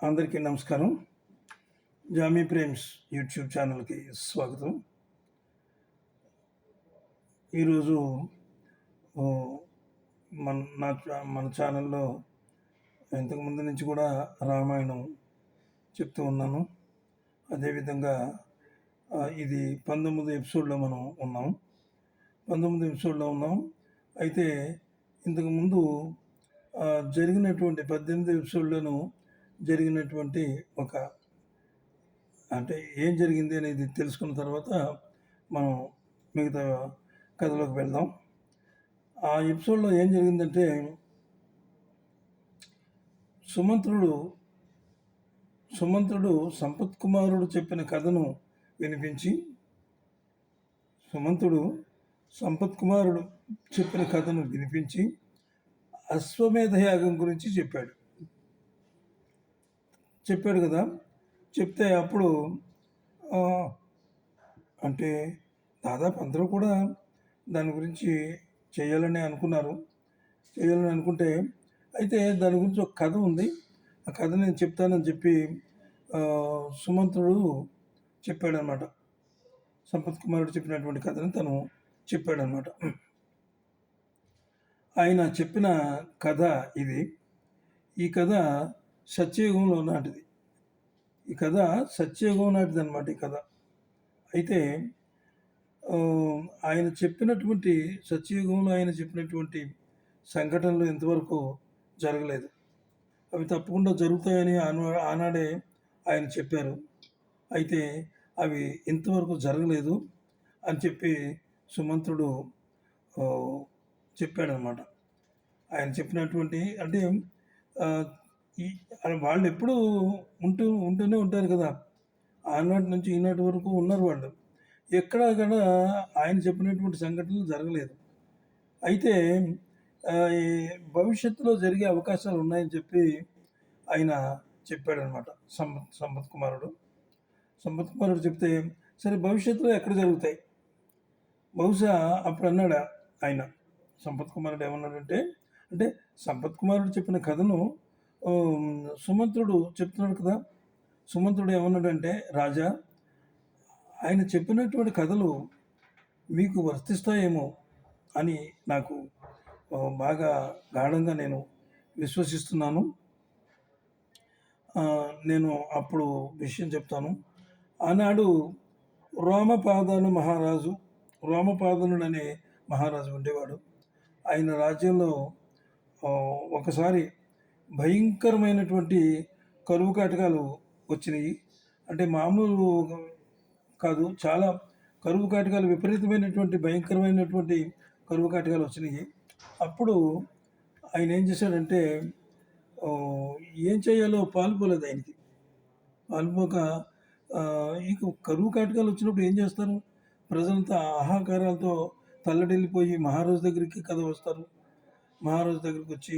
అందరికీ నమస్కారం. Jamie Prem's YouTube ఛానల్‌కి స్వాగతం. ఈరోజు ఓహ్, మన ఛానల్‌లో ఇంతకుముందు నుంచి కూడా రామాయణం చెప్తూ ఉన్నాను. అదేవిధంగా ఇది 19 ఎపిసోడ్‌లో మనం ఉన్నాం. 19 ఎపిసోడ్‌లో ఉన్నాం. అయితే ఇంతకుముందు జరిగినటువంటి 18 ఎపిసోడ్‌లోనూ జరిగినటువంటి అంటే ఏం జరిగింది అనేది తెలుసుకున్న తర్వాత మనం మిగతా కథలోకి వెళ్దాం. ఆ ఎపిసోడ్లో ఏం జరిగిందంటే సుమంత్రుడు సంపత్ కుమారుడు చెప్పిన కథను వినిపించి అశ్వమేధ యాగం గురించి చెప్పాడు కదా. చెప్తే అప్పుడు అంటే దాదాపు అందరూ కూడా దాని గురించి చేయాలని అనుకుంటే అయితే దాని గురించి ఒక కథ ఉంది. ఆ కథ నేను చెప్తానని చెప్పి సుమంత్రుడు చెప్పాడనమాట. సంపత్ కుమారుడు చెప్పినటువంటి కథను తను చెప్పాడనమాట. ఆయన చెప్పిన కథ ఇది. ఈ కథ సత్యయుగంలో నాటిది. ఈ కథ సత్యయుగం నాటిది అనమాట ఈ కథ. అయితే సత్యయుగంలో ఆయన చెప్పినటువంటి సంఘటనలు ఇంతవరకు జరగలేదు. అవి తప్పకుండా జరుగుతాయని ఆనాడే ఆయన చెప్పారు. అయితే అవి ఇంతవరకు జరగలేదు అని చెప్పి సుమంత్రుడు చెప్పాడనమాట. ఆయన చెప్పినటువంటి అంటే వాళ్ళు ఎప్పుడూ ఉంటూనే ఉంటారు కదా. ఆనాటి నుంచి ఈనాటి వరకు ఉన్నారు వాళ్ళు. ఎక్కడా ఆయన చెప్పినటువంటి సంఘటనలు జరగలేదు. అయితే భవిష్యత్తులో జరిగే అవకాశాలు ఉన్నాయని చెప్పి ఆయన చెప్పాడనమాట. సంపత్ కుమారుడు చెప్తే సరే భవిష్యత్తులో ఎక్కడ జరుగుతాయి బహుశా అప్పుడు అన్నాడు ఆయన. సంపత్ కుమారుడు ఏమన్నాడంటే అంటే సంపత్ కుమారుడు చెప్పిన కథను సుమంత్రుడు చెప్తున్నాడు కదా. సుమంత్రుడు ఏమన్నాడంటే, రాజా, ఆయన చెప్పినటువంటి కథలు మీకు వర్తిస్తాయేమో అని నాకు బాగా గాఢంగా నేను విశ్వసిస్తున్నాను. నేను అప్పుడు విషయం చెప్తాను. ఆనాడు రోమపాదనుడు అనే మహారాజు ఉండేవాడు. ఆయన రాజ్యంలో ఒకసారి భయంకరమైనటువంటి కరువు కాటకాలు వచ్చినాయి. అంటే మామూలు కాదు, చాలా కరువు కాటకాలు, విపరీతమైనటువంటి భయంకరమైనటువంటి కరువు కాటకాలు వచ్చినాయి. అప్పుడు ఆయన ఏం చేశాడంటే ఏం చేయాలో పాల్పోలేదు ఆయనకి. పాల్పోక ఇక కరువు కాటకాలు వచ్చినప్పుడు ఏం చేస్తారు? ప్రజలంతా ఆహాకారాలతో తల్లడిల్లిపోయి మహారాజు దగ్గరికి వస్తారు. మహారాజు దగ్గరికి వచ్చి,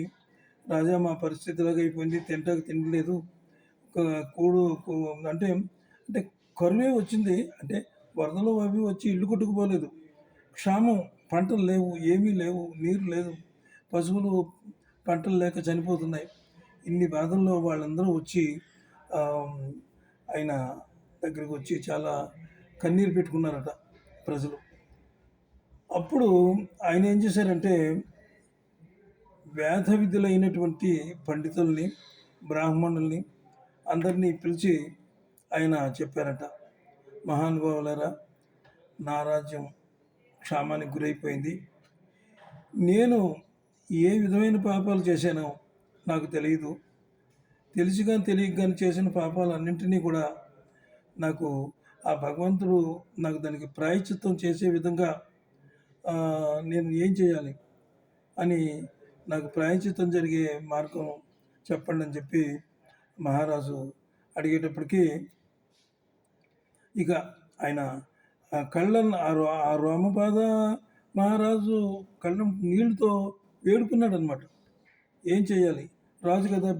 రాజా, మా పరిస్థితి ఇలాగైపోయింది, తింటాకు తిండి లేదు, అంటే అంటే కరువే వచ్చింది. అంటే వరదలు అవి వచ్చి ఇల్లు కొట్టుకుపోలేదు, క్షామం, పంటలు లేవు, ఏమీ లేవు, నీరు లేదు, పశువులు పంటలు లేక చనిపోతున్నాయి. ఇన్ని బాధల్లో వాళ్ళందరూ వచ్చి ఆయన దగ్గరికి వచ్చి చాలా కన్నీరు పెట్టుకున్నారట ప్రజలు. అప్పుడు ఆయన ఏం చేశారంటే వేద విద్యులైనటువంటి పండితుల్ని, బ్రాహ్మణుల్ని అందరినీ పిలిచి ఆయన చెప్పారట, మహానుభావులారా, నా రాజ్యం క్షామానికి గురైపోయింది. నేను ఏ విధమైన పాపాలు చేశానో నాకు తెలియదు. తెలిసి కానీ తెలియక కానీ చేసిన పాపాలన్నింటినీ కూడా నాకు ఆ భగవంతుడు నాకు దానికి ప్రాయశ్చిత్తం చేసే విధంగా నేను ఏం చేయాలి అని నాకు ప్రాయశ్చిత్తం జరిగే మార్గం చెప్పండి అని చెప్పి మహారాజు అడిగేటప్పటికీ ఇక ఆయన కళ్ళను ఆ రోమపాద మహారాజు కళ్ళం నీళ్ళతో వేడుకున్నాడు అనమాట. ఏం చేయాలి? రాజు కదా,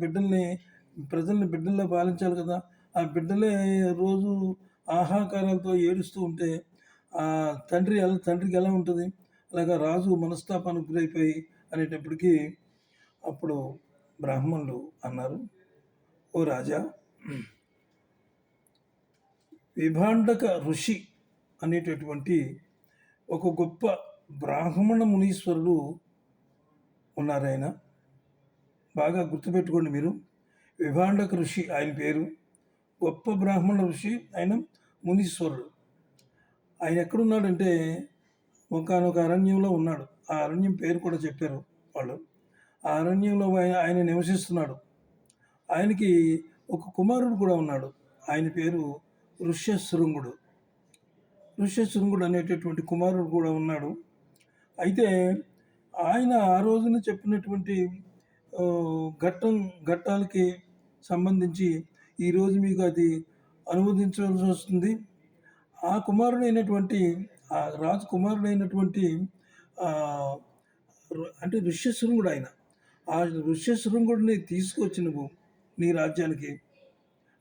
ప్రజల్ని బిడ్డల్లో పాలించాలి కదా. ఆ బిడ్డలే రోజు ఆహాకారాలతో ఏడుస్తూ ఉంటే ఆ తండ్రికి ఎలా ఉంటుంది? అలాగా రాజు మనస్తాపానికి గురైపోయి అనేటప్పటికీ అప్పుడు బ్రాహ్మణులు అన్నారు, ఓ రాజా, విభాండక ఋషి అనేటటువంటి ఒక గొప్ప బ్రాహ్మణ మునీశ్వరుడు ఉన్నారు. ఆయన బాగా గుర్తుపెట్టుకోండి మీరు. విభాండక ఋషి ఆయన పేరు. గొప్ప బ్రాహ్మణ ఋషి ఆయన, మునీశ్వరుడు. ఆయన ఎక్కడున్నాడంటే ఒకానొక అరణ్యంలో ఉన్నాడు. ఆ అరణ్యం పేరు కూడా చెప్పారు వాళ్ళు. ఆ అరణ్యంలో ఆయన నివసిస్తున్నాడు. ఆయనకి ఒక కుమారుడు కూడా ఉన్నాడు. ఆయన పేరు ఋష్యశృంగుడు. ఋష్యశృంగుడు అనేటటువంటి కుమారుడు కూడా ఉన్నాడు. అయితే ఆయన ఆ రోజున చెప్పినటువంటి ఘట్టాలకి సంబంధించి ఈరోజు మీకు అది అనువదించవలసి వస్తుంది. ఆ కుమారుడైనటువంటి, ఆ రాజు కుమారుడైనటువంటి అంటే ఋష్యశృంగుడు ఆయన. ఆ ఋష్యశృంగుడిని తీసుకొచ్చి నువ్వు నీ రాజ్యానికి,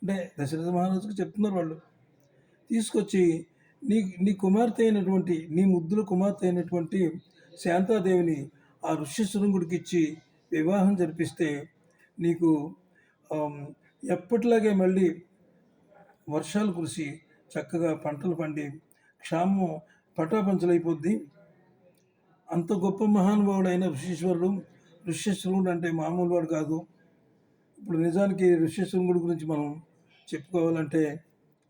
అంటే దశరథ మహారాజుకు చెప్తున్నారు వాళ్ళు, తీసుకొచ్చి నీ నీ కుమార్తె అయినటువంటి, నీ ముద్దుల కుమార్తె అయినటువంటి శాంతాదేవిని ఆ ఋష్యశృంగుడికి ఇచ్చి వివాహం జరిపిస్తే నీకు ఎప్పటిలాగే మళ్ళీ వర్షాలు కురిసి చక్కగా పంటలు పండి క్షామం పటాపంచలైపోద్ది. అంత గొప్ప మహానుభావుడైన ఋష్యశృంగుడు అంటే మామూలు వాడు కాదు. ఇప్పుడు నిజానికి ఋష్యశృంగుడి గురించి మనం చెప్పుకోవాలంటే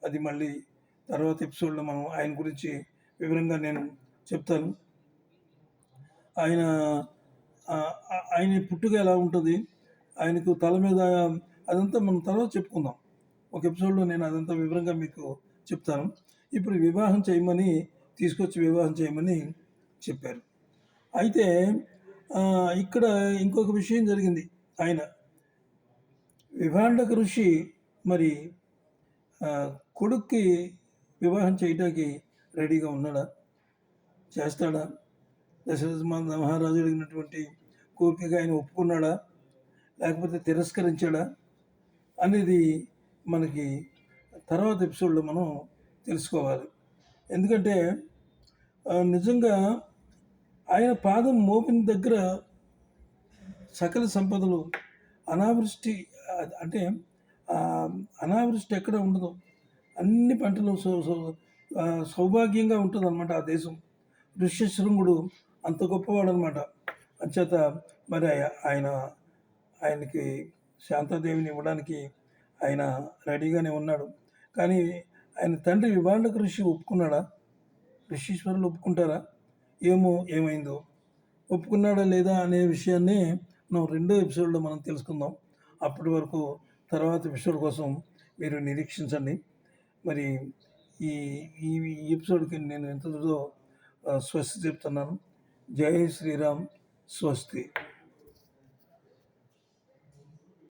అది మళ్ళీ తర్వాత ఎపిసోడ్లో మనం ఆయన గురించి వివరంగా నేను చెప్తాను. ఆయన ఆయన పుట్టుక ఎలా ఉంటుంది, ఆయనకు తల మీద, అదంతా మనం తర్వాత చెప్పుకుందాం. ఒక ఎపిసోడ్లో నేను అదంతా వివరంగా మీకు చెప్తాను. ఇప్పుడు వివాహం చేయమని తీసుకొచ్చి వివాహం చేయమని చెప్పారు. అయితే ఇక్కడ ఇంకొక విషయం జరిగింది. ఆయన విభాండక ఋషి మరి కొడుక్కి వివాహం చేయటానికి రెడీగా ఉన్నాడా, చేస్తాడా, దశరథ మహారాజు అడిగినటువంటి కోరికగా ఆయన ఒప్పుకున్నాడా లేకపోతే తిరస్కరించాడా అనేది మనకి తర్వాత ఎపిసోడ్లో మనం తెలుసుకోవాలి. ఎందుకంటే నిజంగా ఆయన పాదం మోపిన దగ్గర సకల సంపదలు, అనావృష్టి, అంటే అనావృష్టి ఎక్కడ ఉండదు, అన్ని పంటలు సౌభాగ్యంగా ఉంటుంది అనమాట ఆ దేశం. ఋష్యశృంగుడు అంత గొప్పవాడు అనమాట. అంచేత మరి ఆయనకి శాంతాదేవిని ఇవ్వడానికి ఆయన రెడీగానే ఉన్నాడు. కానీ ఆయన తండ్రి విభాండక ఋషి ఒప్పుకున్నాడా, ఋషీశ్వరులు ఒప్పుకుంటారా, ఏమైందో, ఒప్పుకున్నాడా లేదా అనే విషయాన్ని మనం రెండో ఎపిసోడ్లో మనం తెలుసుకుందాం. అప్పటి వరకు తర్వాత ఎపిసోడ్ కోసం మీరు నిరీక్షించండి. మరి ఈ ఈ ఎపిసోడ్కి నేను ఎంతదో స్వస్తి చెప్తున్నాను. జై శ్రీరామ్, స్వస్తి.